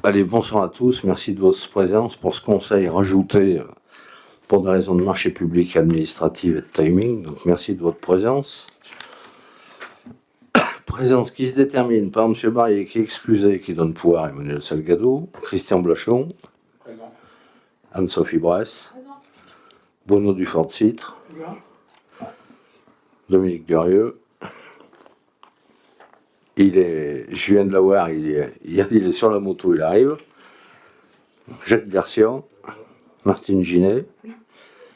Allez, bonsoir à tous, merci de votre présence pour ce conseil rajouté pour des raisons de marché public, administrative et de timing. Donc merci de votre présence. Présence qui se détermine par M. Barrier qui est excusé, qui donne pouvoir à Emmanuel Salgado, Christian Blachon, présent. Anne-Sophie Bresse, présent. Bruno Dufort-Citre, Dominique Durieux. Je viens de l'avoir, il est sur la moto, il arrive. Jacques Garcia, Martine Ginet, oui.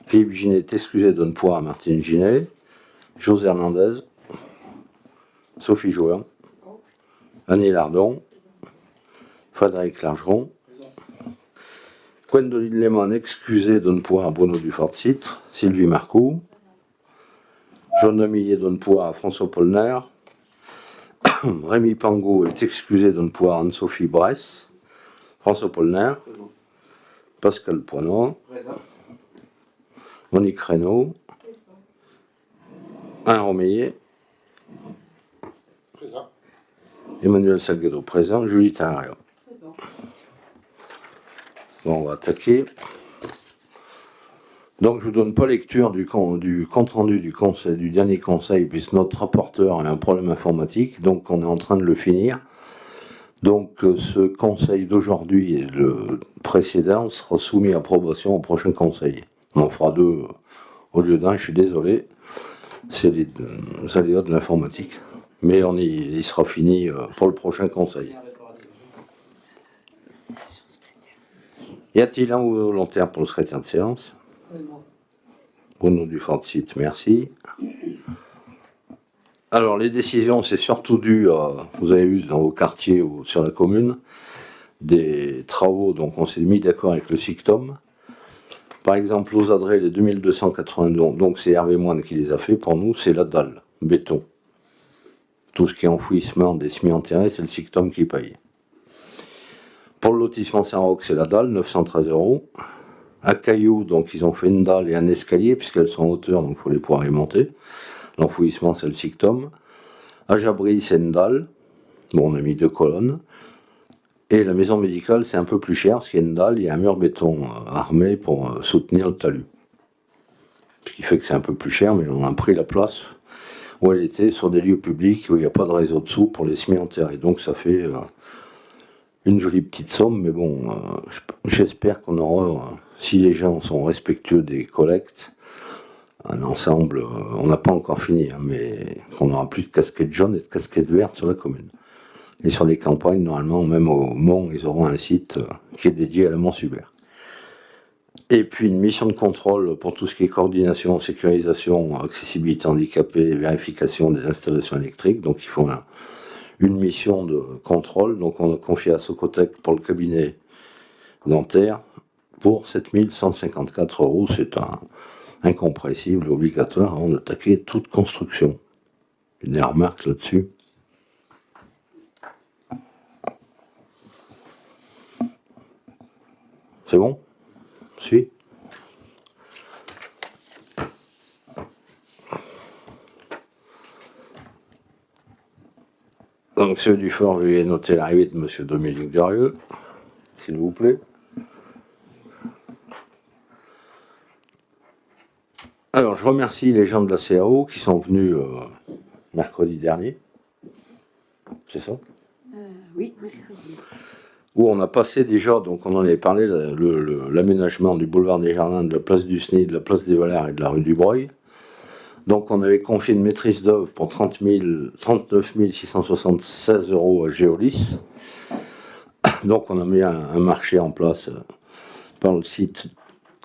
Philippe Ginet est excusé, donne pouvoir à Martine Ginet, José Hernandez, Sophie Jouin, Annie Lardon, Frédéric Largeron, Gwendoline Lehmann, excusé, donne pouvoir à Bruno Dufort-Citre, Sylvie Marcoux, Jean Amillet, donne pouvoir à François Polner, Rémi Pangot est excusé, donne pouvoir à Anne-Sophie Bresse, François Polner, Pascal Poinon, Monique Reynaud, Alain Romeillet, Emmanuel Salgado présent, Julie Tararia. Bon, on va attaquer. Donc je ne vous donne pas lecture du compte rendu du dernier conseil, puisque notre rapporteur a un problème informatique, donc on est en train de le finir. Donc ce conseil d'aujourd'hui et le précédent sera soumis à approbation au prochain conseil. On en fera deux au lieu d'un, je suis désolé, c'est les aléas de l'informatique. Mais il sera fini pour le prochain conseil. Y a-t-il un volontaire pour le secrétaire de séance ? Bruno Dufort-Citre, merci. Alors, les décisions, c'est surtout dû à, vous avez vu dans vos quartiers ou sur la commune, des travaux, donc on s'est mis d'accord avec le SICTOM. Par exemple, aux adrets, les 2282, donc c'est Hervé Moine qui les a fait, pour nous, c'est la dalle, béton. Tout ce qui est enfouissement des semi-enterrés, c'est le SICTOM qui paye. Pour le lotissement Saint-Roch, c'est la dalle, 913 €. À Cailloux, donc ils ont fait une dalle et un escalier, puisqu'elles sont en hauteur, donc il faut les pouvoir y monter. L'enfouissement, c'est le SICTOM. À Jabri, c'est une dalle. Bon, on a mis 2 colonnes. Et la maison médicale, c'est un peu plus cher, parce qu'il y a une dalle, il y a un mur béton armé pour soutenir le talus. Ce qui fait que c'est un peu plus cher, mais on a pris la place où elle était, sur des lieux publics où il n'y a pas de réseau dessous pour les semi-enterrés. Donc ça fait une jolie petite somme, mais bon, j'espère qu'on aura, si les gens sont respectueux des collectes, un ensemble, on n'a pas encore fini, hein, mais qu'on aura plus de casquettes jaunes et de casquettes vertes sur la commune. Et sur les campagnes, normalement, même au Mont, ils auront un site qui est dédié à la Mont-Subert. Et puis une mission de contrôle pour tout ce qui est coordination, sécurisation, accessibilité handicapée, vérification des installations électriques. Donc il faut une mission de contrôle. Donc on a confié à Socotec pour le cabinet dentaire pour 7154 €. C'est incompressible, obligatoire avant d'attaquer toute construction. Une remarque là-dessus. C'est bon ? Si ? Donc, M. Dufort, veuillez noter l'arrivée de M. Dominique Durieux, s'il vous plaît. Alors, je remercie les gens de la CAO qui sont venus mercredi dernier. C'est ça ? Oui, mercredi. Où on a passé déjà, donc on en avait parlé, l'aménagement du boulevard des Jardins, de la place du SNI, de la place des Valères et de la rue du Breuil. Donc on avait confié une maîtrise d'œuvre pour 39 676 € à Géolis. Donc on a mis un marché en place par le site,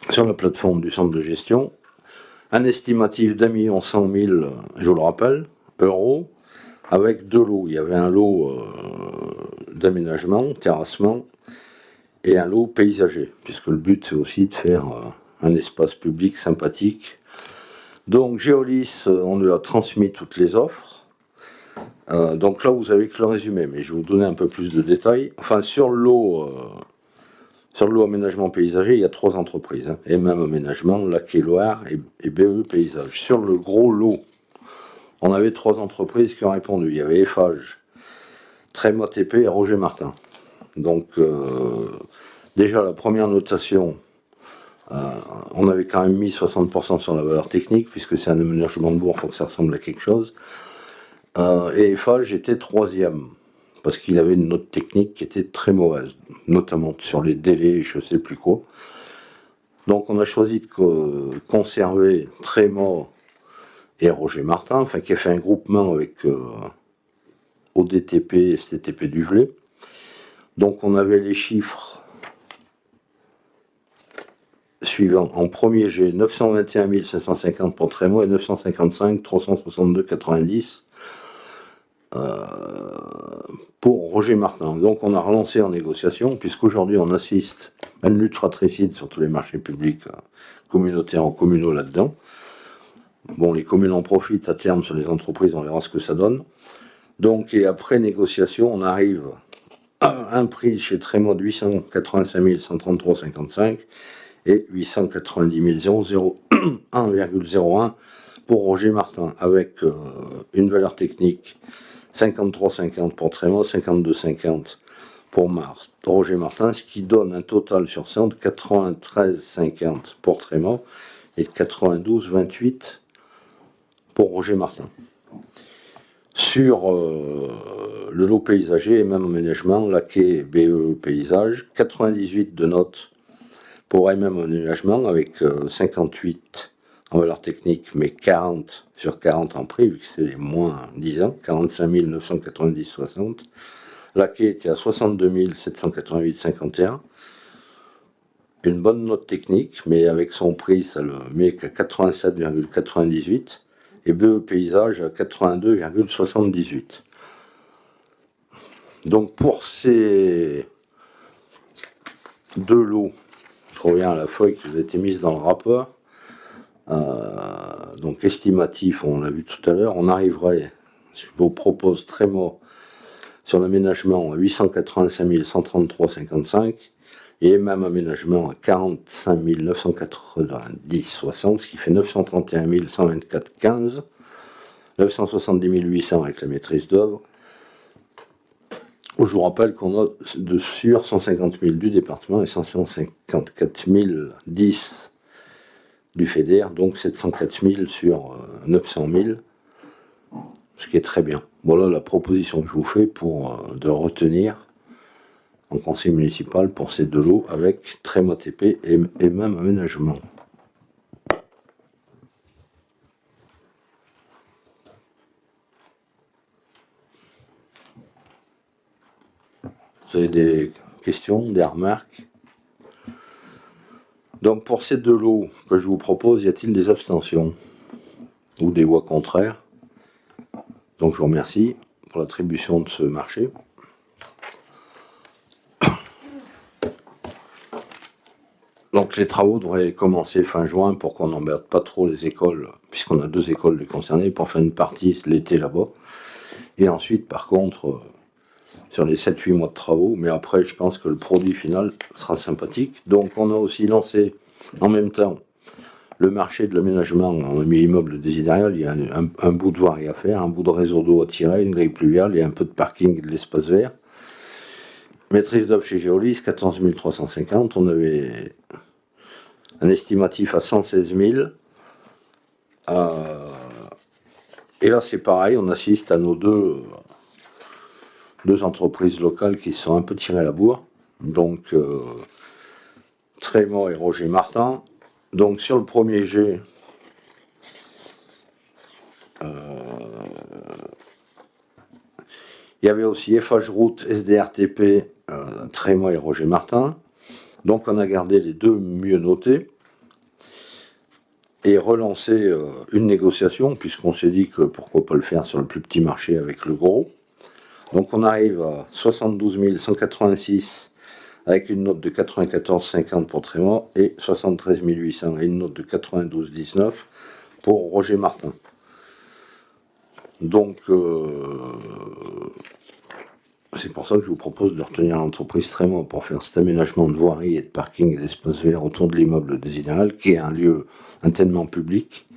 sur la plateforme du centre de gestion. Un estimatif d'1 100 000, je vous le rappelle, euros, avec 2 lots. Il y avait un lot d'aménagement, terrassement, et un lot paysager, puisque le but c'est aussi de faire un espace public sympathique. Donc Géolis, on lui a transmis toutes les offres. Donc là vous avez que le résumé, mais je vais vous donner un peu plus de détails. Enfin sur le lot aménagement paysager, il y a 3 entreprises, hein. MM Aménagement, Lac et Loire et BE Paysage. Sur le gros lot, on avait 3 entreprises qui ont répondu. Il y avait Eiffage, Tréma TP et Roger Martin. Donc, déjà, la première notation, on avait quand même mis 60% sur la valeur technique, puisque c'est un aménagement de bourg, il faut que ça ressemble à quelque chose. Et Eiffage était 3e, parce qu'il avait une note technique qui était très mauvaise, notamment sur les délais, je ne sais plus quoi. Donc on a choisi de conserver Tréma et Roger Martin, enfin qui a fait un groupement avec ODTP et STTP du Velay. Donc on avait les chiffres suivants. En premier G, 921 550 pour Tréma et 955 362 90 pour Roger Martin. Donc on a relancé en négociation, puisqu'aujourd'hui on assiste à une lutte fratricide sur tous les marchés publics communautaires ou communaux là-dedans. Bon, les communes en profitent à terme sur les entreprises, on verra ce que ça donne. Donc, et après négociation, on arrive à un prix chez Tréma de 885 133,55 et 890 1,01 pour Roger Martin, avec une valeur technique 53,50 pour Tréma, 52,50 pour Roger Martin, ce qui donne un total sur ça de 93,50 pour Tréma et 92,28 pour Roger Martin. Sur le lot paysager et même aménagement, laquais BE paysage, 98 de notes pour MM aménagement avec 58 en valeur technique, mais 40 sur 40 en prix, vu que c'est les moins 10 ans, 45 990,60. Laquais était à 62 788,51. Une bonne note technique, mais avec son prix, ça le met qu'à 87,98. Et BE paysage à 82,78. Donc pour ces deux lots, je reviens à la feuille qui vous a été mise dans le rapport. Donc estimatif, on l'a vu tout à l'heure, on arriverait, je vous propose Tréma sur l'aménagement à 885 133,55 et même aménagement à 45 990,60, ce qui fait 931 124,15, 970 800 avec la maîtrise d'œuvre. Je vous rappelle qu'on a de sur 150 000 du département et 154 010 du FEDER, donc 704 000 sur 900 000, ce qui est très bien. Voilà la proposition que je vous fais pour de retenir en conseil municipal pour ces deux lots avec Tréma TP et même aménagement. Vous avez des questions, des remarques? Donc pour ces deux lots que je vous propose, y a-t-il des abstentions ou des voix contraires? Donc je vous remercie pour l'attribution de ce marché. Donc les travaux devraient commencer fin juin pour qu'on n'embête pas trop les écoles, puisqu'on a 2 écoles concernées, pour faire une partie l'été là-bas. Et ensuite, par contre, sur les 7-8 mois de travaux, mais après je pense que le produit final sera sympathique. Donc on a aussi lancé en même temps le marché de l'aménagement en immeuble désidérial. Il y a un bout de voirie à faire, un bout de réseau d'eau à tirer, une grille pluviale et un peu de parking et de l'espace vert. Maîtrise d'œuvre chez Géolis, 14 350. On avait un estimatif à 116 000. Et là c'est pareil, on assiste à nos deux entreprises locales qui sont un peu tirées à la bourre. Donc Tréma et Roger Martin. Donc sur le premier G, il y avait aussi Eiffage Route, SDRTP, Tréma et Roger Martin. Donc on a gardé les deux mieux notés et relancé une négociation, puisqu'on s'est dit que pourquoi pas le faire sur le plus petit marché avec le gros. Donc on arrive à 72 186 avec une note de 94,50 pour Tréma et 73 800 et une note de 92,19 pour Roger Martin. Donc c'est pour ça que je vous propose de retenir l'entreprise Tréma pour faire cet aménagement de voirie et de parking et d'espace vert autour de l'immeuble désidéral, qui est un lieu intérieurement public.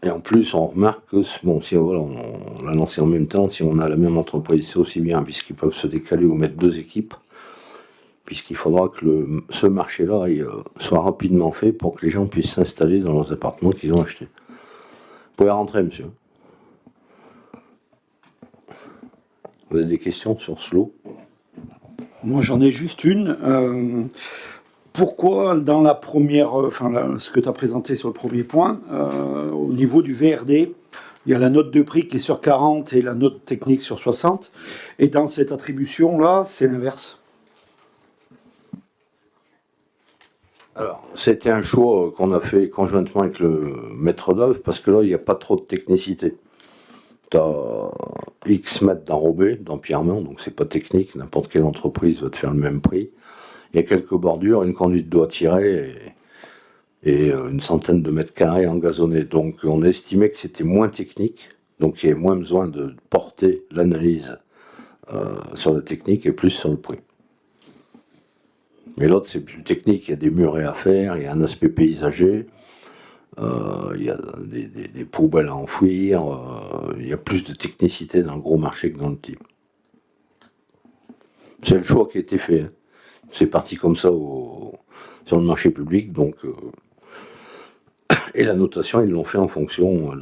Et en plus, on remarque que, bon, si voilà, on l'a lancé en même temps, si on a la même entreprise, c'est aussi bien, puisqu'ils peuvent se décaler ou mettre deux équipes, puisqu'il faudra que ce marché-là soit rapidement fait pour que les gens puissent s'installer dans leurs appartements qu'ils ont achetés. Vous pouvez rentrer, monsieur. Vous avez des questions sur Slow? Moi, j'en ai juste une. Pourquoi, dans la première, ce que tu as présenté sur le premier point, au niveau du VRD, il y a la note de prix qui est sur 40 et la note technique sur 60, et dans cette attribution-là, c'est l'inverse. Alors, c'était un choix qu'on a fait conjointement avec le maître d'œuvre, parce que là, il n'y a pas trop de technicité. Tu as X mètres d'enrobé, d'empierrement, donc c'est pas technique, n'importe quelle entreprise va te faire le même prix. Il y a quelques bordures, une conduite d'eau à tirer et une centaine de mètres carrés engazonnés. Donc on estimait que c'était moins technique, donc il y avait moins besoin de porter l'analyse sur la technique et plus sur le prix. Mais l'autre c'est plus technique, il y a des murets à faire, il y a un aspect paysager, il y a des poubelles à enfouir, il y a plus de technicité dans le gros marché que dans le petit. C'est le choix qui a été fait. C'est parti comme ça sur le marché public, donc et la notation ils l'ont fait en fonction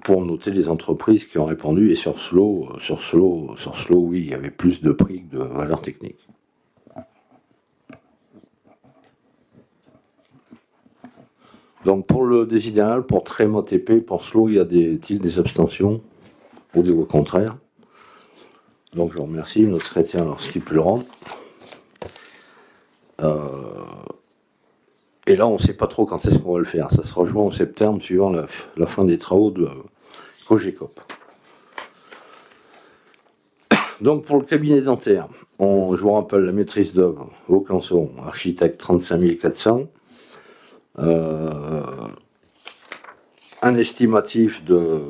pour noter les entreprises qui ont répondu, et sur Slow, oui, il y avait plus de prix que de valeur technique. Donc pour le désidéral, pour Tréma TP, pour Slow, il y a des abstentions ou des voix contraires. Donc je vous remercie, notre secrétaire leur stipulera. Et là, on ne sait pas trop quand est-ce qu'on va le faire. Ça sera juin ou septembre, suivant la fin des travaux de Cogecop. Donc pour le cabinet dentaire, je vous rappelle la maîtrise d'œuvre, Vaucanson, architecte 35 400. Un estimatif de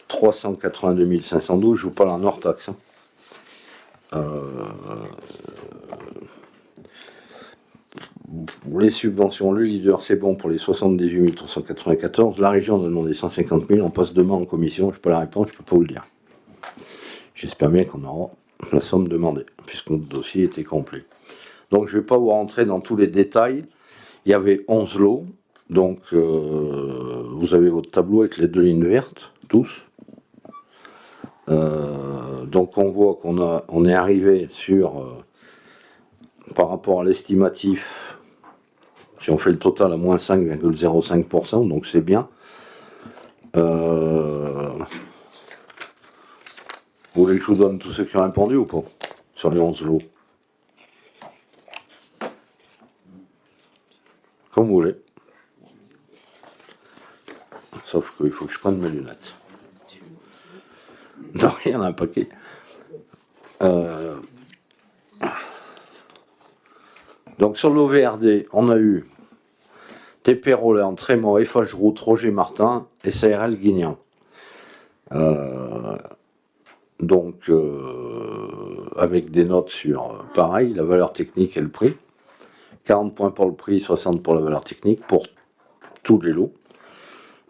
382 512, je vous parle en hors taxe. Les subventions, le leader, c'est bon pour les 78 394. La région a demandé 150 000. On passe demain en commission. Je peux la répondre, je ne peux pas vous le dire. J'espère bien qu'on aura la somme demandée, puisque notre dossier était complet. Donc je ne vais pas vous rentrer dans tous les détails. Il y avait 11 lots. Donc vous avez votre tableau avec les deux lignes vertes, tous. Donc on voit qu'on est arrivé sur, par rapport à l'estimatif, si on fait le total à moins 5,05%, donc c'est bien. Vous voulez que je vous donne tous ceux qui ont répondu ou pas sur les 11 lots? Comme vous voulez. Sauf qu'il faut que je prenne mes lunettes. Non, il y en a un paquet. Donc sur l'OVRD, on a eu TP Roland, Trémont, FH Route, Roger Martin et SARL Guignan. Donc avec des notes sur pareil, la valeur technique et le prix. 40 points pour le prix, 60 pour la valeur technique, pour tous les lots.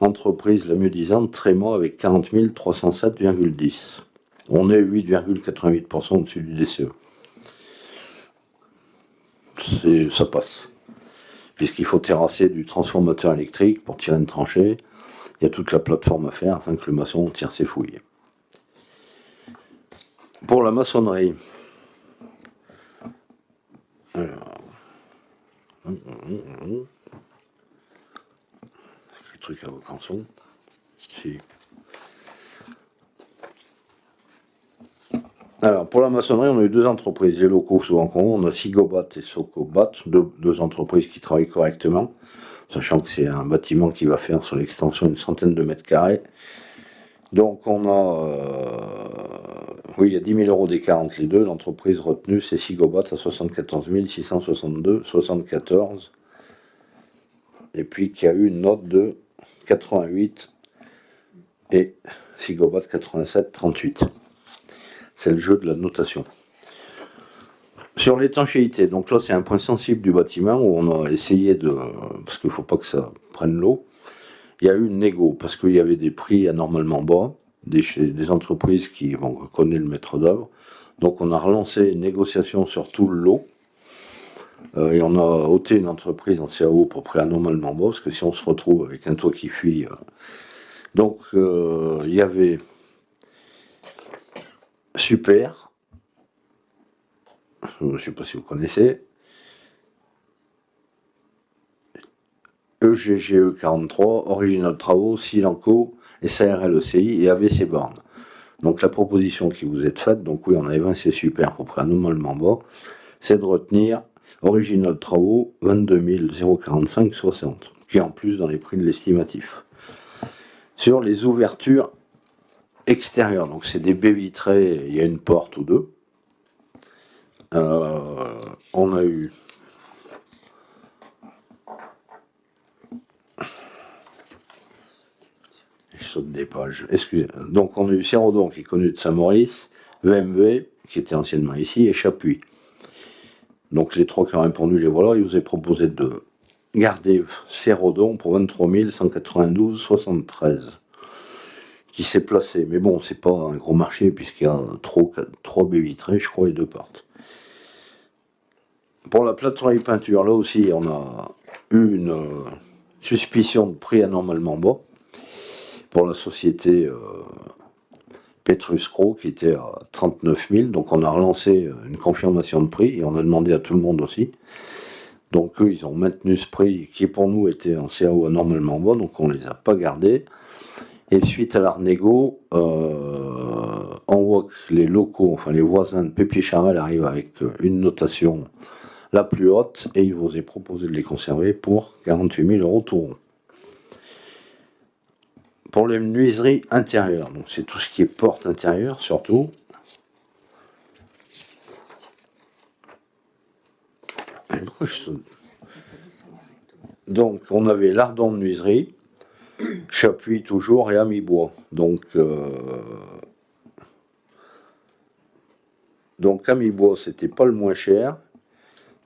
Entreprise la mieux disante, Trémont avec 40 307,10. On est 8,88% au-dessus du DCE. Ça passe. Puisqu'il faut terrasser du transformateur électrique pour tirer une tranchée. Il y a toute la plateforme à faire afin que le maçon tire ses fouilles. Pour la maçonnerie, alors, le truc à Vaucanson, si. Alors, pour la maçonnerie, on a eu deux entreprises, les locaux souvent cons, on a Sigobat et Socobat, deux entreprises qui travaillent correctement, sachant que c'est un bâtiment qui va faire sur l'extension une centaine de mètres carrés. Donc on a, oui, il y a 10 000 euros d'écart entre les deux. L'entreprise retenue, c'est Sigobat à 74 662,74. Et puis qui a eu une note de 88 et Sigobat 87,38. C'est le jeu de la notation. Sur l'étanchéité, donc là c'est un point sensible du bâtiment où on a essayé de... Parce qu'il ne faut pas que ça prenne l'eau. Il y a eu une négo parce qu'il y avait des prix anormalement bas, des entreprises qui connaissent le maître d'œuvre. Donc on a relancé une négociation sur tout le lot. Et on a ôté une entreprise en CAO pour prix anormalement bas, parce que si on se retrouve avec un toit qui fuit... Donc il y avait Super, je ne sais pas si vous connaissez, EGGE 43, Original Travaux, Silanco, SARL ECI et AVC Borne. Donc la proposition qui vous est faite, donc oui on a évincé Super pour prix anormalement bas, c'est de retenir Original Travaux 22 045 60, qui est en plus dans les prix de l'estimatif. Sur les ouvertures extérieures, donc c'est des baies vitrées, il y a une porte ou deux. On a eu je saute des pages, excusez. Donc on a eu Cérodon qui est connu de Saint-Maurice, VMV qui était anciennement ici et Chapuis. Donc les trois qui ont répondu, les voilà. Il vous est proposé de garder Cérodon pour 23 192,73 qui s'est placé. Mais bon, c'est pas un gros marché puisqu'il y a trois baies vitrées, je crois, et deux portes. Pour la plâtrerie peinture, là aussi, on a eu une suspicion de prix anormalement bas pour la société Petrus Cro qui était à 39 000. Donc on a relancé une confirmation de prix et on a demandé à tout le monde aussi. Donc eux, ils ont maintenu ce prix qui pour nous était en CAO anormalement bas, donc on les a pas gardés. Et suite à la renégo, on voit que les locaux, enfin les voisins de Pépier-Charel arrivent avec une notation la plus haute et il vous est proposé de les conserver pour 48 000 € tout rond. Pour les menuiseries intérieures, donc c'est tout ce qui est porte intérieure surtout. Donc on avait Lardon Menuiserie, Chapuis toujours et Amibois. Donc Amibois c'était pas le moins cher.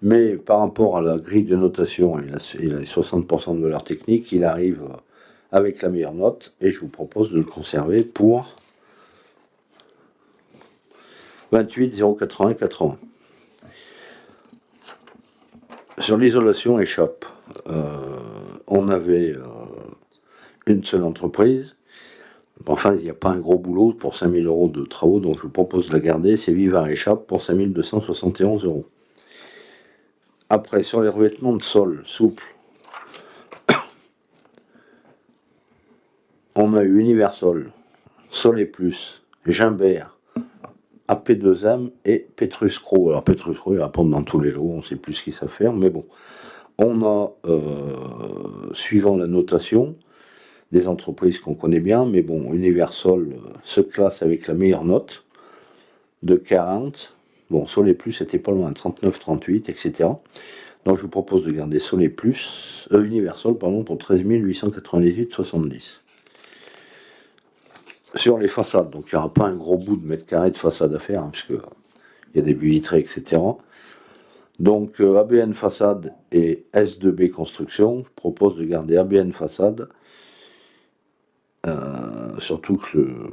Mais par rapport à la grille de notation et les 60% de valeur technique, il arrive avec la meilleure note et je vous propose de le conserver pour 28 080 80. Sur l'isolation échappe, on avait une seule entreprise. Enfin, il n'y a pas un gros boulot pour 5 000 € de travaux, donc je vous propose de la garder. C'est Vivar échappe pour 5 271 €. Après, sur les revêtements de sol souples, on a eu Universol, Sol et Plus, Gimbert, AP2M et Petrus Cro. Alors Petrus Cro, ils répondent dans tous les lots, on ne sait plus ce qu'ils savent faire, mais bon. On a, suivant la notation, des entreprises qu'on connaît bien, mais bon, Universol se classe avec la meilleure note de 40. Bon, Sol et Plus, c'était pas loin, 39, 38, etc. Donc je vous propose de garder Sol et Plus, Universol, pardon, pour 13 898, 70. Sur les façades, donc il n'y aura pas un gros bout de mètre carré de façade à faire, hein, puisque il y a des baies vitrées, etc. Donc ABN Façade et S2B Construction, je propose de garder ABN Façade, surtout que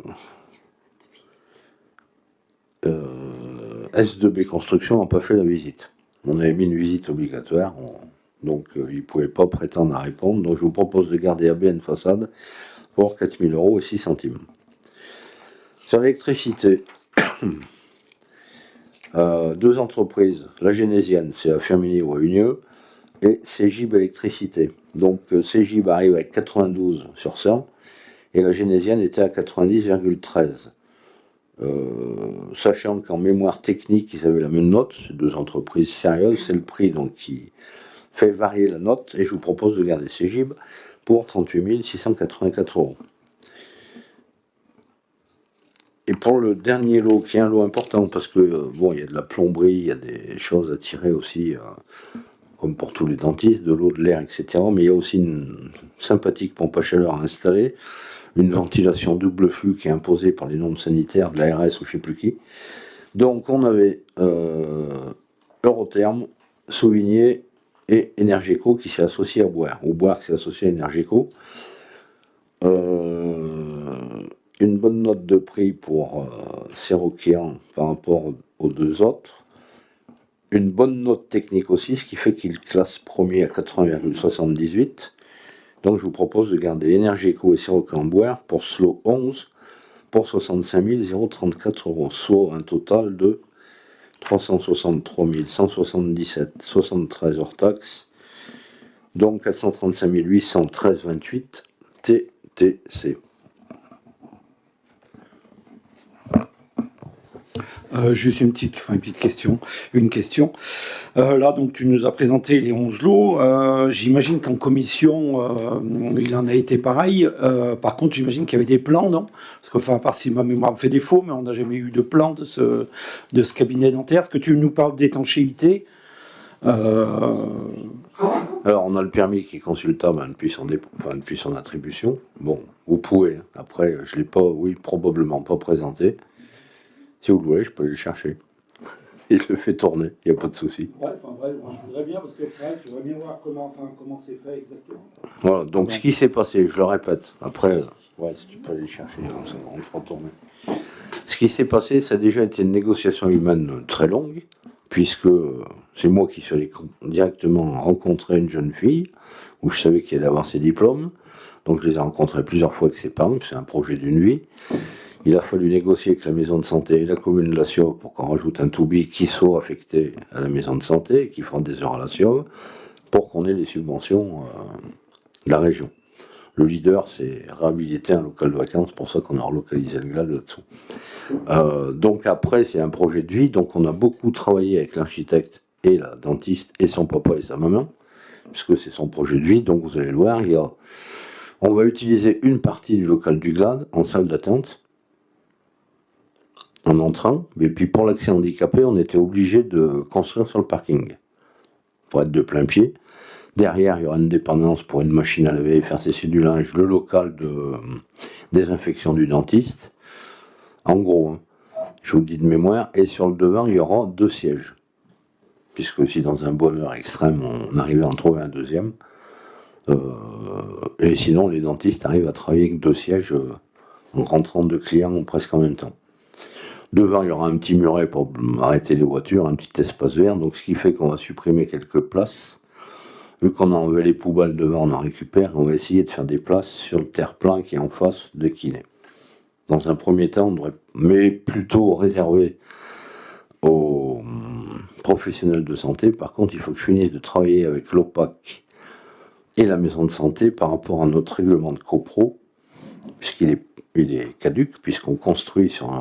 S2B Construction n'a pas fait la visite. On avait mis une visite obligatoire, donc ils ne pouvaient pas prétendre à répondre. Donc je vous propose de garder ABN Façade pour 4 000 € et 6 centimes. Sur l'électricité, deux entreprises, la Génésienne, c'est à Firminy ou à Unieux, et Cégib Électricité. Donc Cégib arrive avec 92 sur 100, et la Génésienne était à 90,13. Sachant qu'en mémoire technique, ils avaient la même note, c'est deux entreprises sérieuses, c'est le prix donc qui fait varier la note, et je vous propose de garder Cégib pour 38 684 €. Et pour le dernier lot, qui est un lot important, parce que bon, il y a de la plomberie, il y a des choses à tirer aussi, comme pour tous les dentistes, de l'eau, de l'air, etc. Mais il y a aussi une sympathique pompe à chaleur à installer, une ventilation double flux qui est imposée par les normes sanitaires de l'ARS ou je ne sais plus qui. Donc on avait Eurotherm, Sauvigné et Énergéco qui s'est associé à Boire, ou Boire qui s'est associé à Énergéco. Une bonne note de prix pour Séroquian par rapport aux deux autres. Une bonne note technique aussi, ce qui fait qu'il classe premier à 80,78. Donc je vous propose de garder Énergéco et Séroquian Boire pour Slow 11 pour 65 034 €, soit un total de 363 177,73 hors taxes, donc 435 813,28 TTC. Juste une petite question. Là, donc, tu nous as présenté les 11 lots. J'imagine qu'en commission, il en a été pareil. Par contre, j'imagine qu'il y avait des plans, non? Parce que, enfin, à part si ma mémoire me fait défaut, mais on n'a jamais eu de plan de ce cabinet dentaire. Est-ce que tu nous parles d'étanchéité? Alors, on a le permis qui est consultable depuis son attribution. Bon, vous pouvez. Après, je ne l'ai pas, probablement pas présenté. Si vous le voulez, je peux aller le chercher. Il le fait tourner, il n'y a pas de souci. Ouais, moi, je voudrais bien, parce que c'est vrai que je voudrais bien voir comment c'est fait exactement. Voilà, donc ce qui s'est passé, je le répète, après, si tu peux aller le chercher, comme ça, on le fera tourner. Ce qui s'est passé, ça a déjà été une négociation humaine très longue, puisque c'est moi qui suis allé directement rencontrer une jeune fille, où je savais qu'elle allait avoir ses diplômes, donc je les ai rencontrés plusieurs fois avec ses parents, c'est un projet d'une vie. Il a fallu négocier avec la maison de santé et la commune de la Siove pour qu'on rajoute un to-be qui soit affecté à la maison de santé et qui fera des heures à la Siove pour qu'on ait les subventions de la région. Le leader, c'est réhabiliter un local de vacances, pour ça qu'on a relocalisé le GLAD là-dessous. Donc après, c'est un projet de vie, donc on a beaucoup travaillé avec l'architecte et la dentiste et son papa et sa maman, puisque c'est son projet de vie, donc vous allez le voir, on va utiliser une partie du local du GLAD en salle d'attente, en entrant, mais puis pour l'accès handicapé, on était obligé de construire sur le parking pour être de plein pied. Derrière, il y aura une dépendance pour une machine à laver, faire sécher du linge, le local de désinfection du dentiste. En gros, je vous le dis de mémoire, et sur le devant, il y aura 2 sièges. Puisque si dans un bonheur extrême, on arrivait à en trouver un deuxième, et sinon, les dentistes arrivent à travailler avec 2 sièges en rentrant 2 clients presque en même temps. Devant, il y aura un petit muret pour arrêter les voitures, un petit espace vert, donc ce qui fait qu'on va supprimer quelques places. Vu qu'on a enlevé les poubelles devant, on en récupère, on va essayer de faire des places sur le terre-plein qui est en face de kiné. Dans un premier temps, on devrait, mais plutôt réservé aux professionnels de santé. Par contre, il faut que je finisse de travailler avec l'OPAC et la maison de santé par rapport à notre règlement de copro, puisqu'il est caduc, puisqu'on construit sur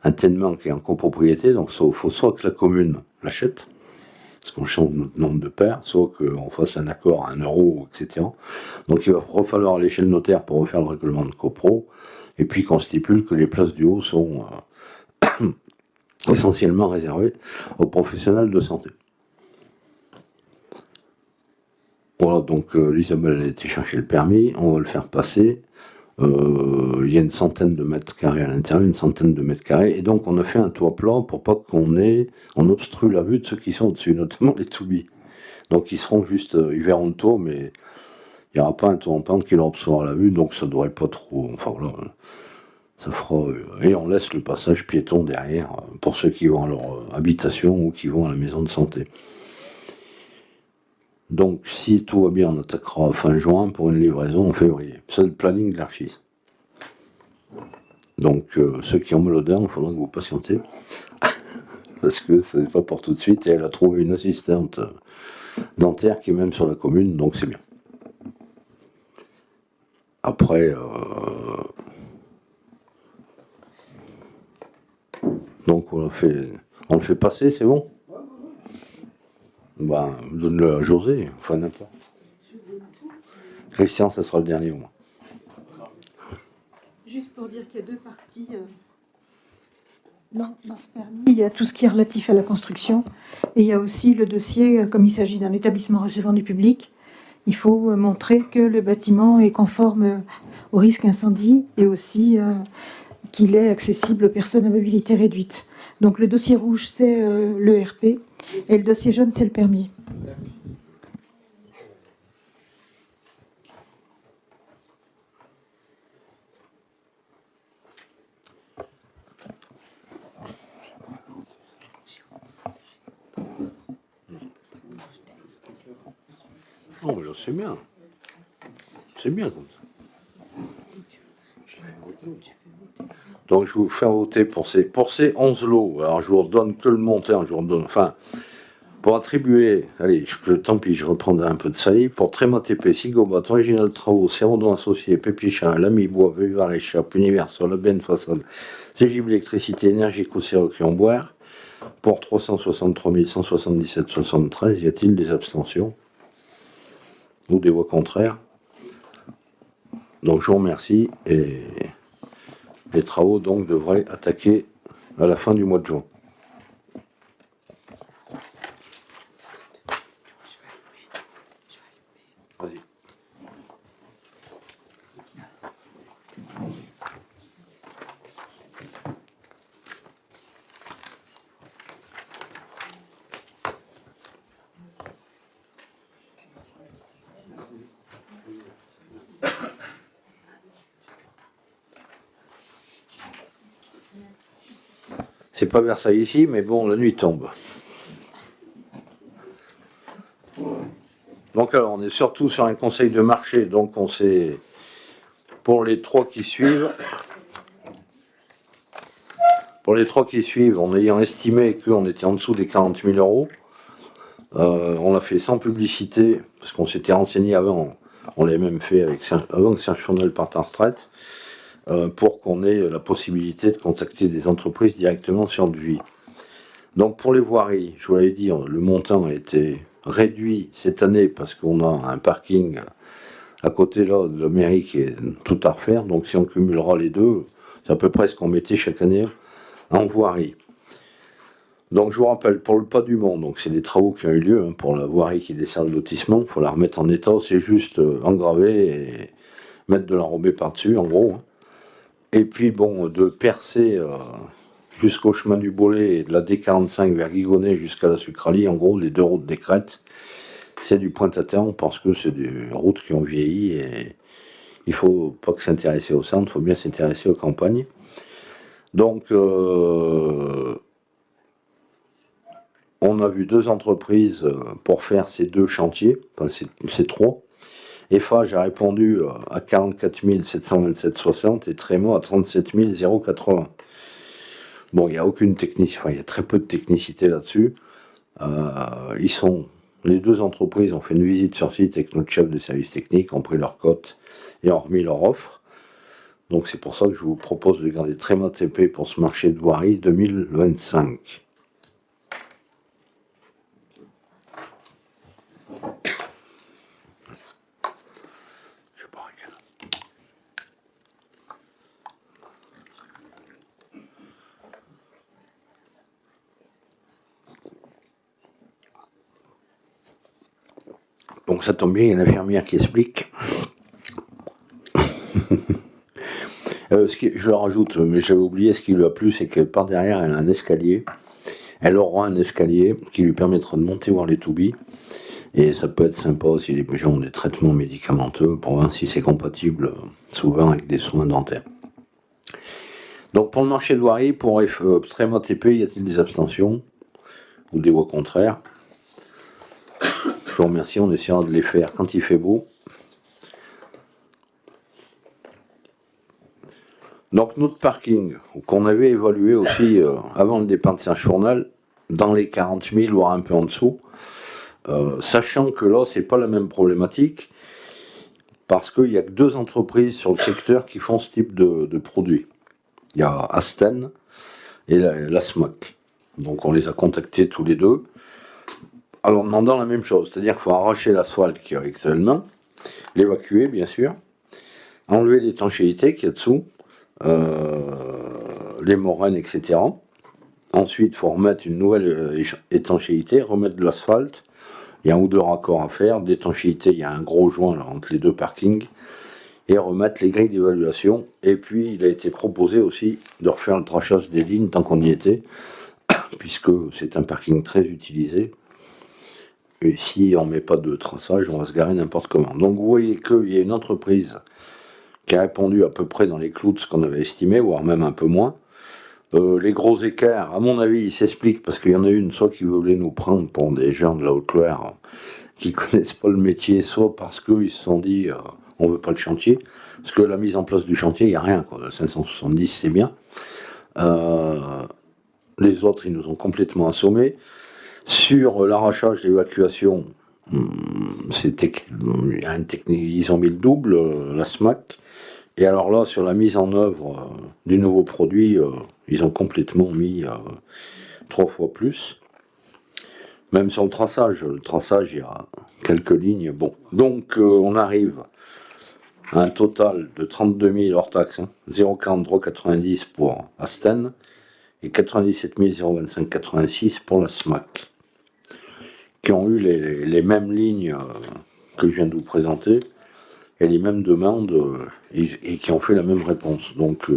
un ténement qui est en copropriété, donc il faut soit que la commune l'achète, parce qu'on change notre nombre de paires, soit qu'on fasse un accord à 1 €, etc. Donc il va falloir aller chez le notaire pour refaire le règlement de copro, et puis qu'on stipule que les places du haut sont essentiellement réservées aux professionnels de santé. Voilà, donc l'Isabelle a été chercher le permis, on va le faire passer. Il y a une centaine de mètres carrés à l'intérieur, et donc on a fait un toit plat pour pas on obstrue la vue de ceux qui sont au-dessus, notamment les to-be. Donc ils seront juste, ils verront le toit, mais il n'y aura pas un toit en pente qui leur obstruera la vue, donc ça ne devrait pas trop, enfin voilà, ça fera, et on laisse le passage piéton derrière, pour ceux qui vont à leur habitation ou qui vont à la maison de santé. Donc, si tout va bien, on attaquera fin juin pour une livraison en février. C'est le planning de l'Archis. Donc, ceux qui ont mal aux dents, il faudra que vous patientez. Parce que ce n'est pas pour tout de suite. Et elle a trouvé une assistante dentaire qui est même sur la commune, donc c'est bien. Après, donc on le fait passer, c'est bon? Ben, donne-le à José, enfin n'importe. Christian, ça sera le dernier mot. Juste pour dire qu'il y a 2 parties. Dans ce permis, il y a tout ce qui est relatif à la construction. Et il y a aussi le dossier, comme il s'agit d'un établissement recevant du public, il faut montrer que le bâtiment est conforme au risque incendie et aussi qu'il est accessible aux personnes à mobilité réduite. Donc le dossier rouge, c'est l'ERP, et le dossier jaune, c'est le permis. Non, mais c'est bien. C'est bien comme ça. Donc je vais vous faire voter pour ces 11 lots. Alors je vous redonne que le montant, je vous redonne. Enfin, pour attribuer, allez, tant pis, je reprendrai un peu de salive. Pour Tréma TP, Sigobot, Original Travaux, Cérodon Associé, Pépichin, Lamy Bois, Vévar Échappe, Universal, Ben Façade, Cégib Électricité, Énergie Cocéroc en Boire. Pour 363 177,73, y a-t-il des abstentions ou des voix contraires? Donc je vous remercie et les travaux donc devraient attaquer à la fin du mois de juin. Vas-y. C'est pas Versailles ici, mais bon, la nuit tombe. Donc alors, on est surtout sur un conseil de marché, donc on sait, pour les trois qui suivent, en ayant estimé qu'on était en dessous des 40 000 euros, on l'a fait sans publicité, parce qu'on s'était renseigné avant, on l'avait même fait avant que Serge Fournel parte en retraite, pour qu'on ait la possibilité de contacter des entreprises directement sur Devis. Donc pour les voiries, je vous l'avais dit, le montant a été réduit cette année parce qu'on a un parking à côté là de la mairie qui est tout à refaire. Donc si on cumulera les deux, c'est à peu près ce qu'on mettait chaque année en voirie. Donc je vous rappelle, pour le pas du monde, donc c'est des travaux qui ont eu lieu pour la voirie qui dessert le lotissement, il faut la remettre en état, c'est juste engraver et mettre de l'enrobé par-dessus en gros. Et puis bon, de percer jusqu'au chemin du Bolet et de la D45 vers Guigonnet jusqu'à la Sucralie, en gros les deux routes des Crêtes, c'est du point-à-terre parce que c'est des routes qui ont vieilli et il faut pas que s'intéresser au centre, il faut bien s'intéresser aux campagnes. Donc on a vu deux entreprises pour faire ces deux chantiers, enfin ces trois. Eiffage a répondu à 44 727,60 et Tréma à 37 080. Bon, il n'y a aucune technicité, enfin il y a très peu de technicité là-dessus. Les deux entreprises ont fait une visite sur site avec notre chef de service technique, ont pris leur cote et ont remis leur offre. Donc c'est pour ça que je vous propose de garder Tréma TP pour ce marché de voirie 2025. Donc ça tombe bien, il y a une infirmière qui explique. Je le rajoute, mais j'avais oublié, ce qui lui a plu, c'est que par derrière, elle a un escalier. Elle aura un escalier qui lui permettra de monter voir les toubis. Et ça peut être sympa si les gens ont des traitements médicamenteux pour voir si c'est compatible souvent avec des soins dentaires. Donc pour le marché de voirie, pour Tréma TP, y a-t-il des abstentions ou des voix contraires? Je vous remercie, on essaiera de les faire quand il fait beau. Donc notre parking, qu'on avait évalué aussi avant le départ de Serge Fournel, dans les 40 000, voire un peu en dessous, sachant que là, c'est pas la même problématique, parce qu'il n'y a que deux entreprises sur le secteur qui font ce type de produit. Il y a Asten et la SMAC. Donc on les a contactés tous les deux, alors demandant la même chose, c'est-à-dire qu'il faut arracher l'asphalte qu'il y a actuellement, l'évacuer bien sûr, enlever l'étanchéité qu'il y a dessous, les moraines, etc. Ensuite, il faut remettre une nouvelle étanchéité, remettre de l'asphalte. Il y a un ou deux raccords à faire. D'étanchéité, il y a un gros joint là, entre les deux parkings. Et remettre les grilles d'évaluation. Et puis, il a été proposé aussi de refaire le trachage des lignes, tant qu'on y était, puisque c'est un parking très utilisé. Et si on ne met pas de traçage, on va se garer n'importe comment. Donc vous voyez qu'il y a une entreprise qui a répondu à peu près dans les clous de ce qu'on avait estimé, voire même un peu moins. Les gros écarts, à mon avis, ils s'expliquent parce qu'il y en a une, soit qui voulait nous prendre pour des gens de la Haute-Loire qui connaissent pas le métier, soit parce qu'ils se sont dit on veut pas le chantier, parce que la mise en place du chantier, il n'y a rien, quoi. 570 c'est bien. Les autres, ils nous ont complètement assommés. Sur l'arrachage, l'évacuation, ils ont mis le double, la SMAC. Et alors là, sur la mise en œuvre du nouveau produit, ils ont complètement mis 3 fois plus. Même sur le traçage, il y a quelques lignes. Bon, donc on arrive à un total de 32 000 hors taxe, 0,43,90 pour Asten et 97 025,86 pour la SMAC, qui ont eu les mêmes lignes que je viens de vous présenter et les mêmes demandes et qui ont fait la même réponse. Donc,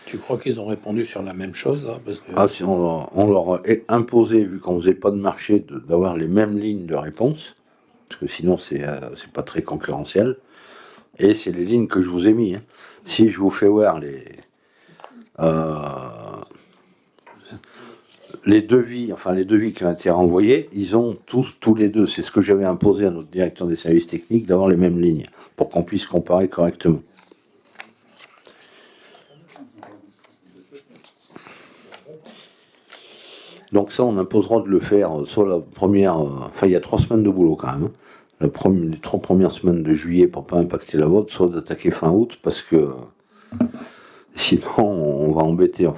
Tu crois qu'ils ont répondu sur la même chose là, parce que... si on leur a imposé, vu qu'on faisait pas de marché, d'avoir les mêmes lignes de réponse, parce que sinon c'est pas très concurrentiel. Et c'est les lignes que je vous ai mis. Hein. Si je vous fais voir les devis, qui ont été renvoyés, ils ont tous les deux. C'est ce que j'avais imposé à notre directeur des services techniques, d'avoir les mêmes lignes, pour qu'on puisse comparer correctement. Donc ça, on imposera de le faire soit la première... il y a 3 semaines de boulot quand même. Les 3 premières semaines de juillet pour pas impacter la vôtre, soit d'attaquer fin août, parce que sinon on va embêter un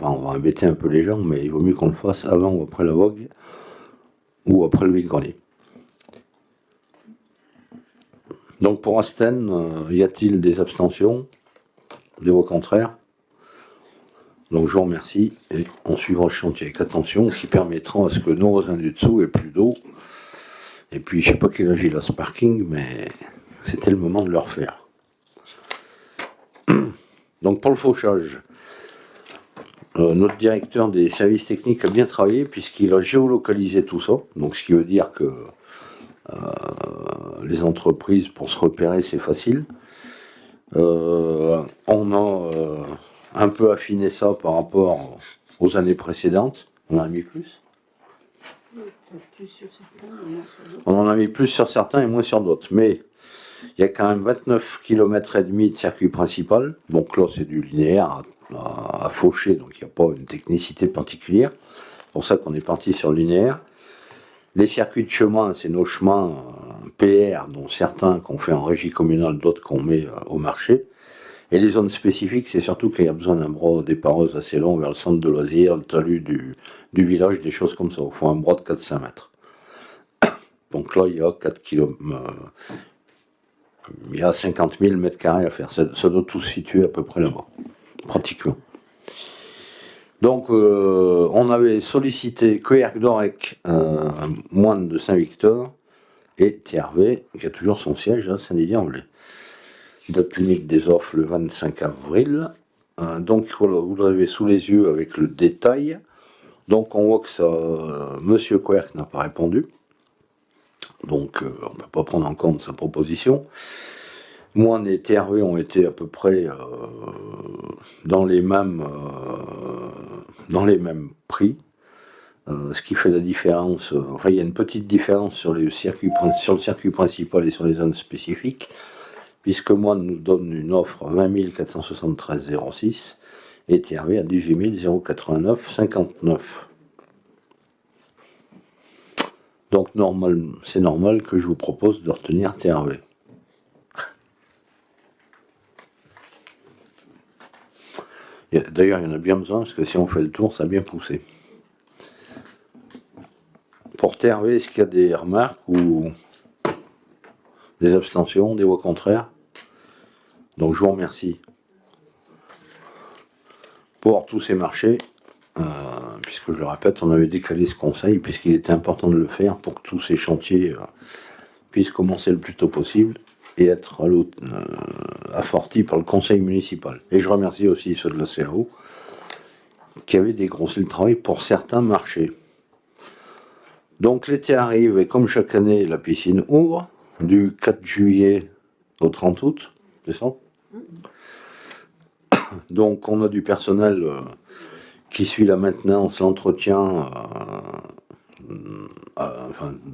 peu les gens, mais il vaut mieux qu'on le fasse avant ou après la vogue, ou après le vide-grenier. Donc pour Asten, y a-t-il des abstentions, des voix contraires? Donc je vous remercie et on suivra le chantier avec attention, qui permettra à ce que nos voisins du dessous aient plus d'eau. Et puis je sais pas quel âge il a ce parking, mais c'était le moment de le refaire. Donc pour le fauchage, notre directeur des services techniques a bien travaillé puisqu'il a géolocalisé tout ça. Donc ce qui veut dire que les entreprises, pour se repérer, c'est facile. On a un peu affiné ça par rapport aux années précédentes. On en a mis plus. On en a mis plus sur certains et moins sur d'autres. Mais il y a quand même 29 km et demi de circuit principal. Donc là, c'est du linéaire à faucher, donc il n'y a pas une technicité particulière. C'est pour ça qu'on est parti sur le linéaire. Les circuits de chemin, c'est nos chemins PR, dont certains qu'on fait en régie communale, d'autres qu'on met au marché. Et les zones spécifiques, c'est surtout qu'il y a besoin d'un bras dépareuse assez long vers le centre de loisirs, le talus du village, des choses comme ça. Il faut un bras de 4-5 mètres. Donc là, il y a 4 km. Il y a 50 000 mètres carrés à faire. Ça doit tout se situer à peu près là-bas, pratiquement. Donc, on avait sollicité Coerc-d'Orec, moine de Saint-Victor, et TRV, qui a toujours son siège à Saint-Didier-en-Velay. Date limite des offres le 25 avril. Donc, voilà, vous l'avez sous les yeux avec le détail. Donc, on voit que ça, Monsieur Coerc n'a pas répondu. Donc, on ne peut pas prendre en compte sa proposition. Moine et TRV ont été à peu près dans les mêmes prix. Ce qui fait la différence, il y a une petite différence sur le circuit principal et sur les zones spécifiques, puisque Moine nous donne une offre à 20 473,06 et TRV à 18 089,59. Donc c'est normal que je vous propose de retenir TRV. D'ailleurs, il y en a bien besoin, parce que si on fait le tour, ça a bien poussé. Pour TRV, est-ce qu'il y a des remarques ou des abstentions, des voix contraires? Donc je vous remercie pour tous ces marchés, puisque je le répète, on avait décalé ce conseil, puisqu'il était important de le faire pour que tous ces chantiers puissent commencer le plus tôt possible et être assortis par le conseil municipal. Et je remercie aussi ceux de la CAO, qui avait dégrossé le travail pour certains marchés. Donc l'été arrive et comme chaque année, la piscine ouvre du 4 juillet au 30 août, c'est ça? Donc on a du personnel qui suit la maintenance, l'entretien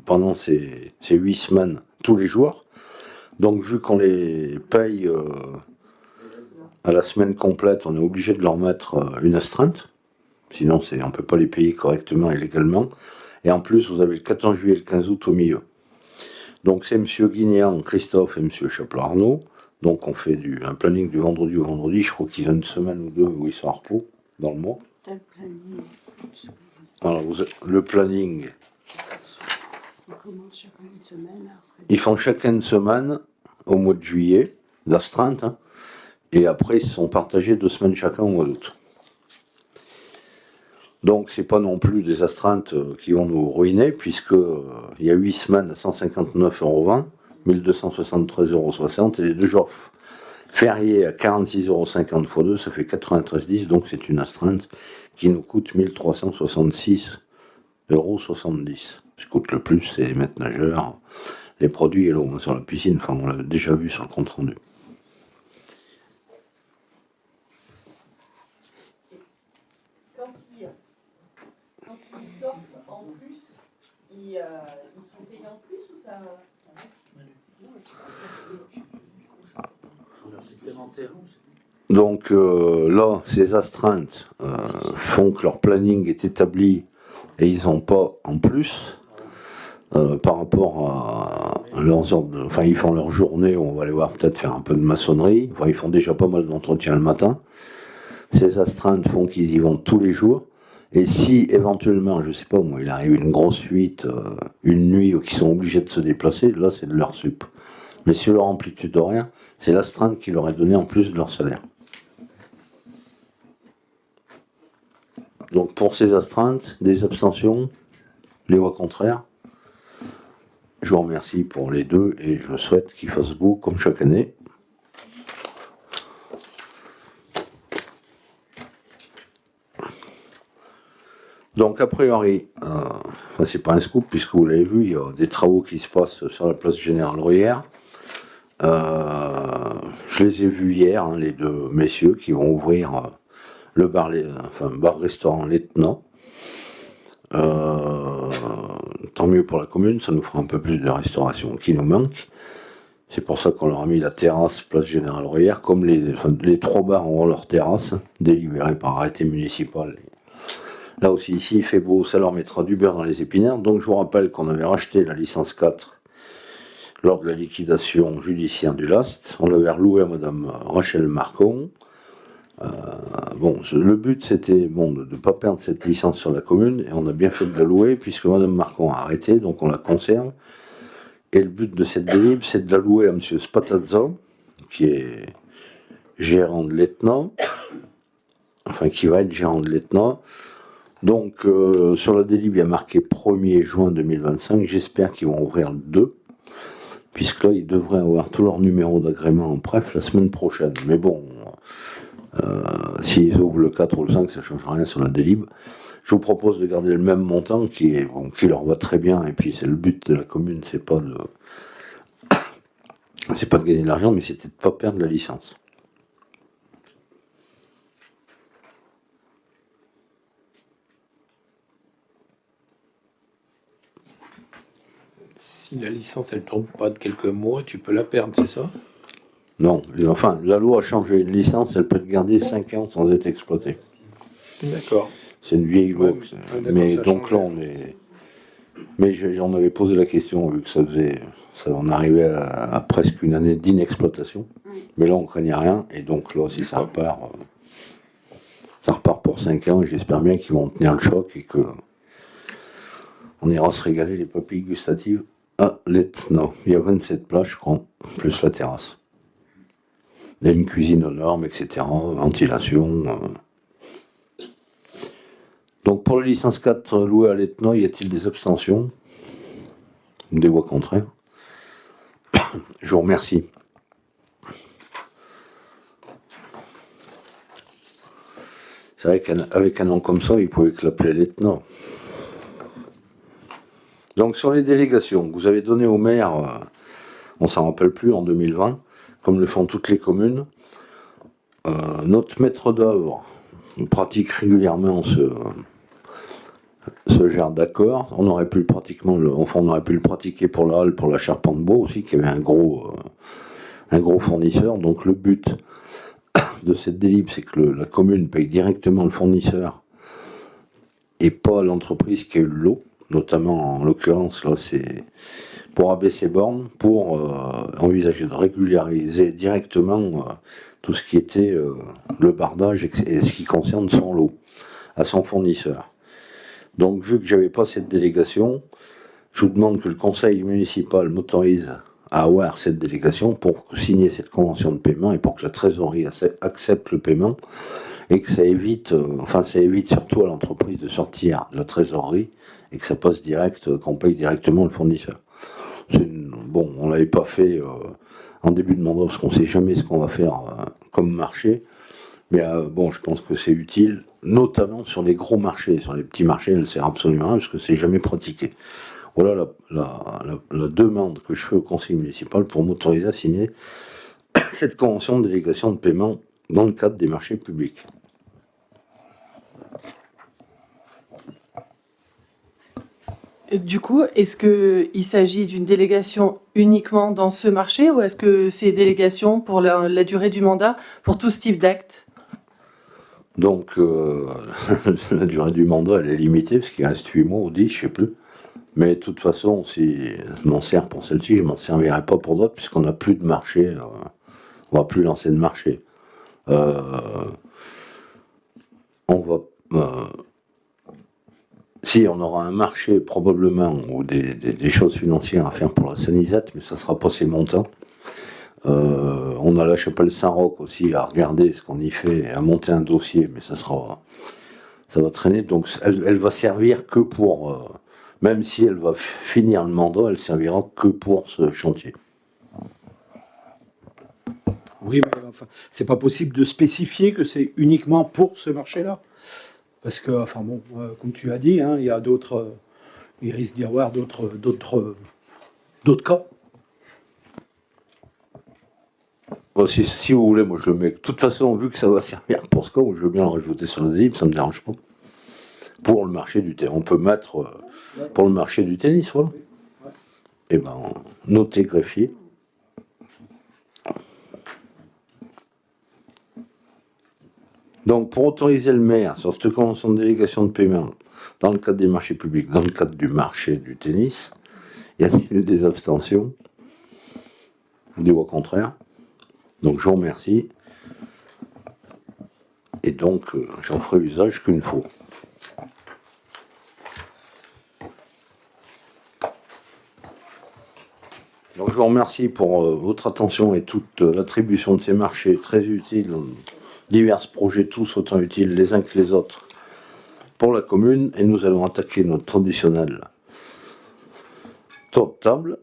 pendant ces 8 semaines tous les jours. Donc vu qu'on les paye à la semaine complète, on est obligé de leur mettre une astreinte. Sinon on ne peut pas les payer correctement et légalement. Et en plus, vous avez le 14 juillet et le 15 août au milieu. Donc c'est M. Guignan, Christophe et M. Chapelot-Arnaud. Donc on fait un planning du vendredi au vendredi. Je crois qu'ils ont une semaine ou deux où ils sont en repos dans le mois. Alors le planning. Ils font chacun une semaine au mois de juillet, d'astreinte. Hein, et après, ils se sont partagés 2 semaines chacun au mois d'août. Donc c'est pas non plus des astreintes qui vont nous ruiner, puisque il y a 8 semaines à 159,20 €, 1273,60 € et les 2 jours fériés à 46,50 € x 2, ça fait 93,10 €, donc c'est une astreinte qui nous coûte 1366,70 €. Ce qui coûte le plus, c'est les maîtres nageurs, les produits et l'eau sur la piscine, enfin on l'a déjà vu sur le compte rendu. Quand ils sortent en plus, ils sont payés en plus ou ça... Donc là, ces astreintes font que leur planning est établi et ils n'ont pas en plus par rapport à leurs ordres. Enfin, ils font leur journée où on va aller voir peut-être faire un peu de maçonnerie. Enfin, ils font déjà pas mal d'entretien le matin. Ces astreintes font qu'ils y vont tous les jours. Et si éventuellement, je sais pas moi, il arrive une grosse fuite, une nuit, ou qu'ils sont obligés de se déplacer, là c'est de leur sup. Mais sur leur amplitude horaire, c'est l'astreinte qui leur est donnée en plus de leur salaire. Donc pour ces astreintes, des abstentions, les voix contraires, je vous remercie pour les deux et je souhaite qu'il fasse beau comme chaque année. Donc a priori, c'est pas un scoop puisque vous l'avez vu, il y a des travaux qui se passent sur la place Général Bruyère. Je les ai vus hier, hein, les deux messieurs qui vont ouvrir le bar-restaurant L'Etna. Tant mieux pour la commune, ça nous fera un peu plus de restauration qui nous manque. C'est pour ça qu'on leur a mis la terrasse place Général Bruyère, comme les 3 bars auront leur terrasse, délibérée par arrêté municipal. Là aussi, ici, il fait beau, ça leur mettra du beurre dans les épinards. Donc, je vous rappelle qu'on avait racheté la licence 4 lors de la liquidation judiciaire du LAST. On l'avait reloué à Madame Rachel Marcon. Le but, c'était de ne pas perdre cette licence sur la commune. Et on a bien fait de la louer, puisque Madame Marcon a arrêté, donc on la conserve. Et le but de cette délib, c'est de la louer à Monsieur Spatazzo, qui est gérant de l'Etna. Enfin, qui va être gérant de l'Etna. Donc, sur la délib, il y a marqué 1er juin 2025. J'espère qu'ils vont ouvrir le 2, puisque là, ils devraient avoir tous leurs numéros d'agrément en préf la semaine prochaine. Mais bon, s'ils ouvrent le 4 ou le 5, ça ne change rien sur la délib. Je vous propose de garder le même montant qui leur va très bien. Et puis, c'est le but de la commune, c'est pas de gagner de l'argent, mais c'était de ne pas perdre la licence. Si la licence elle tourne pas de quelques mois, tu peux la perdre, c'est ça? Non, enfin, la loi a changé. Une licence, elle peut être gardée 5 ans sans être exploitée. D'accord. C'est une vieille loi. Ouais, Mais ça a donc changé. là, on est. Mais j'en avais posé la question, vu que on arrivait à presque une année d'inexploitation. Mais là, on craignait rien. Et donc là, si ça repart pour 5 ans. Et j'espère bien qu'ils vont tenir le choc et que on ira se régaler les papilles gustatives à l'Etna. Il y a 27 places, je crois, plus la terrasse. Il y a une cuisine aux normes, etc. Ventilation. Donc pour la licence 4 louée à l'Etna, y a-t-il des abstentions? Des voix contraires? Je vous remercie. C'est vrai qu'avec un nom comme ça, il pouvait que l'appeler lieutenant. Donc sur les délégations, vous avez donné au maire, on s'en rappelle plus, en 2020, comme le font toutes les communes, notre maître d'œuvre pratique régulièrement ce genre d'accord. On aurait pu on aurait pu le pratiquer pour la halle, pour la charpente bois aussi, qui avait un gros fournisseur. Donc le but de cette délib, c'est que la commune paye directement le fournisseur et pas l'entreprise qui a eu le lot. Notamment, en l'occurrence, là, c'est pour abaisser borne, pour envisager de régulariser directement tout ce qui était le bardage et ce qui concerne son lot à son fournisseur. Donc, vu que j'avais pas cette délégation, je vous demande que le conseil municipal m'autorise à avoir cette délégation pour signer cette convention de paiement et pour que la trésorerie accepte le paiement et que ça évite surtout à l'entreprise de sortir de la trésorerie et que ça passe direct, qu'on paye directement le fournisseur. Bon, on l'avait pas fait en début de mandat parce qu'on sait jamais ce qu'on va faire comme marché, mais bon, je pense que c'est utile, notamment sur les gros marchés. Sur les petits marchés, elle sert absolument à rien parce que c'est jamais pratiqué. Voilà la demande que je fais au conseil municipal pour m'autoriser à signer cette convention de délégation de paiement dans le cadre des marchés publics. Du coup, est-ce qu'il s'agit d'une délégation uniquement dans ce marché ou est-ce que c'est délégation pour la durée du mandat pour tout ce type d'acte? Donc, la durée du mandat, elle est limitée, parce qu'il reste 8 mois ou 10, je sais plus. Mais de toute façon, si je m'en sers pour celle-ci, je m'en servirai pas pour d'autres, puisqu'on n'a plus de marché. On va plus lancer de marché. Si, on aura un marché probablement, ou des choses financières à faire pour la Sanisette, mais ça sera pas ces montants. On a la chapelle Saint-Roch aussi à regarder ce qu'on y fait, à monter un dossier, mais ça va traîner. Donc elle va servir que pour, même si elle va finir le mandat, elle servira que pour ce chantier. Oui, mais enfin, c'est pas possible de spécifier que c'est uniquement pour ce marché-là. Parce que, enfin bon, comme tu as dit, il y a d'autres, il risque d'y avoir d'autres cas. Bon, si vous voulez, moi je le mets. De toute façon, vu que ça va servir pour ce cas, je veux bien le rajouter sur le DIP, ça me dérange pas. Pour le marché du tennis, on peut mettre pour le marché du tennis, voilà. Et ben, notez greffier. Donc, pour autoriser le maire sur cette convention de délégation de paiement dans le cadre des marchés publics, dans le cadre du marché du tennis, y a-t-il des abstentions? Je dis au contraire. Donc, je vous remercie. Et donc, j'en ferai usage qu'une fois. Donc, je vous remercie pour votre attention et toute l'attribution de ces marchés très utiles. Divers projets, tous autant utiles les uns que les autres pour la commune, et nous allons attaquer notre traditionnel tour de table.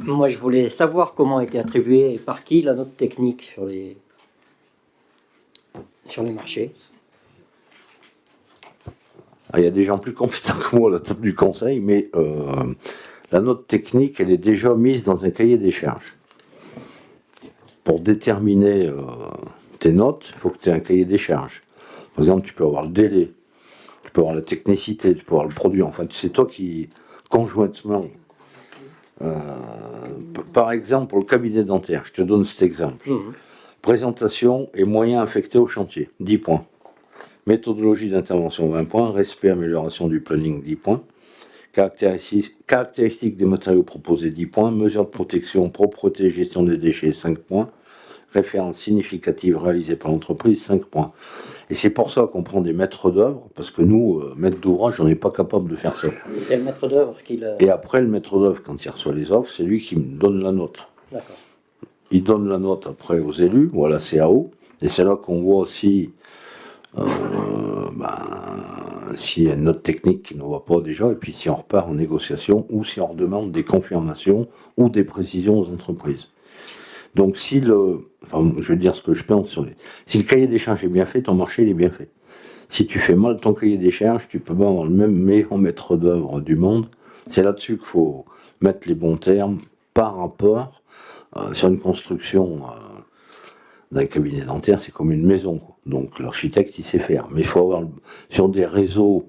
Moi, je voulais savoir comment a été attribuée et par qui la note technique sur les marchés. Il y a des gens plus compétents que moi à la table du conseil, mais la note technique, elle est déjà mise dans un cahier des charges. Pour déterminer tes notes, il faut que tu aies un cahier des charges. Par exemple, tu peux avoir le délai, tu peux avoir la technicité, tu peux avoir le produit. Enfin, c'est toi qui, conjointement, par exemple, pour le cabinet dentaire, je te donne cet exemple. Présentation et moyens affectés au chantier, 10 points. Méthodologie d'intervention, 20 points. Respect, amélioration du planning, 10 points. Caractéristiques des matériaux proposés, 10 points. Mesures de protection, propreté, gestion des déchets, 5 points. Référence significative réalisée par l'entreprise, 5 points. Et c'est pour ça qu'on prend des maîtres d'œuvre, parce que nous, maîtres d'ouvrage, on n'est pas capable de faire ça. Et c'est le maître d'œuvre qui l'a... Et après, le maître d'œuvre, quand il reçoit les offres, c'est lui qui me donne la note. D'accord. Il donne la note après aux élus, ou à la CAO, et c'est là qu'on voit aussi s'il y a une autre technique qui ne va pas déjà, et puis si on repart en négociation, ou si on redemande des confirmations ou des précisions aux entreprises. Donc si je vais dire ce que je pense si le cahier des charges est bien fait, ton marché il est bien fait. Si tu fais mal ton cahier des charges, tu peux pas avoir le même meilleur maître d'œuvre du monde. C'est là-dessus qu'il faut mettre les bons termes par rapport sur une construction d'un cabinet dentaire, c'est comme une maison, quoi. Donc l'architecte il sait faire, mais il faut avoir sur des réseaux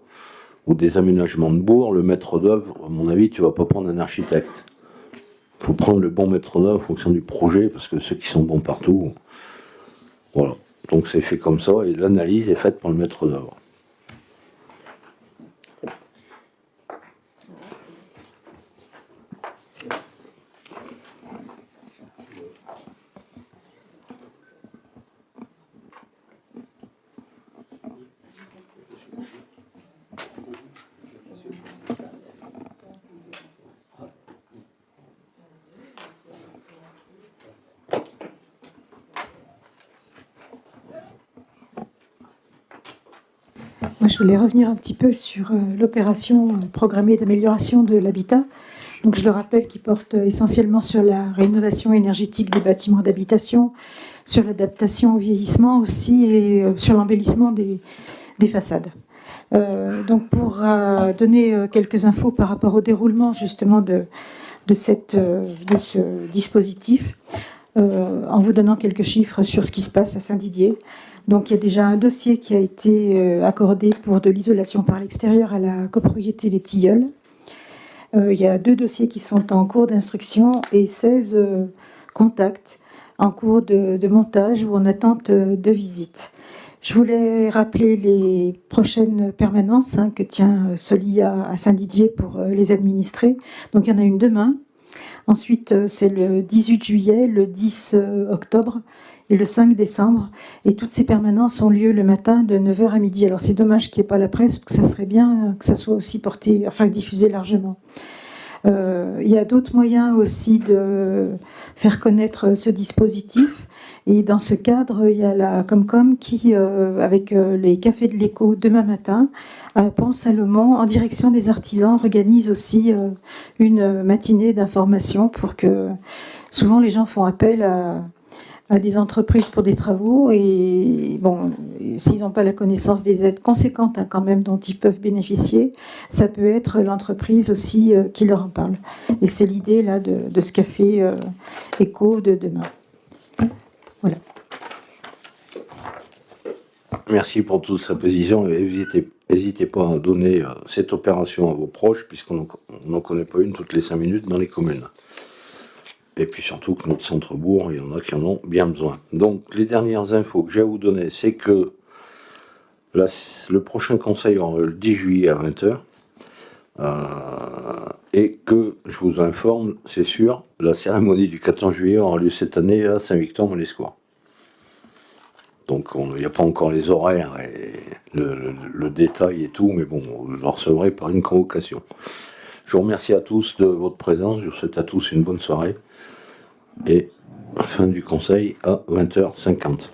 ou des aménagements de bourg, le maître d'œuvre, à mon avis, tu vas pas prendre un architecte. Il faut prendre le bon maître d'œuvre en fonction du projet, parce que ceux qui sont bons partout, voilà. Donc c'est fait comme ça, et l'analyse est faite par le maître d'œuvre. Moi, je voulais revenir un petit peu sur l'opération programmée d'amélioration de l'habitat. Donc, je le rappelle, qui porte essentiellement sur la rénovation énergétique des bâtiments d'habitation, sur l'adaptation au vieillissement aussi et sur l'embellissement des façades. Donc, pour donner quelques infos par rapport au déroulement justement de ce dispositif, en vous donnant quelques chiffres sur ce qui se passe à Saint-Didier. Donc il y a déjà un dossier qui a été accordé pour de l'isolation par l'extérieur à la copropriété Les Tilleuls. Il y a 2 dossiers qui sont en cours d'instruction et 16 contacts en cours de montage ou en attente de visite. Je voulais rappeler les prochaines permanences que tient Solia à Saint-Didier pour les administrés. Donc il y en a une demain. Ensuite, c'est le 18 juillet, le 10 octobre et le 5 décembre. Et toutes ces permanences ont lieu le matin de 9h à midi. Alors c'est dommage qu'il n'y ait pas la presse, parce que ça serait bien que ça soit aussi diffusé largement. Il y a d'autres moyens aussi de faire connaître ce dispositif. Et dans ce cadre, il y a la Comcom qui, avec les cafés de l'écho demain matin, à Pont-Salomon, en direction des artisans, organise aussi une matinée d'information pour que souvent les gens font appel à des entreprises pour des travaux et bon, s'ils n'ont pas la connaissance des aides conséquentes quand même dont ils peuvent bénéficier, ça peut être l'entreprise aussi qui leur en parle. Et c'est l'idée là de ce café éco de demain. Voilà. Merci pour toute sa position et n'hésitez pas à donner cette opération à vos proches, puisqu'on n'en connaît pas une toutes les 5 minutes dans les communes. Et puis surtout que notre centre-bourg, il y en a qui en ont bien besoin. Donc les dernières infos que j'ai à vous donner, c'est que le prochain conseil aura le 10 juillet à 20h. Et que, je vous informe, c'est sûr, la cérémonie du 14 juillet aura lieu cette année à Saint-Victor-Molescois. Donc il n'y a pas encore les horaires et le détail et tout, mais bon, vous le recevrez par une convocation. Je vous remercie à tous de votre présence, je vous souhaite à tous une bonne soirée. Et fin du conseil à 20h50.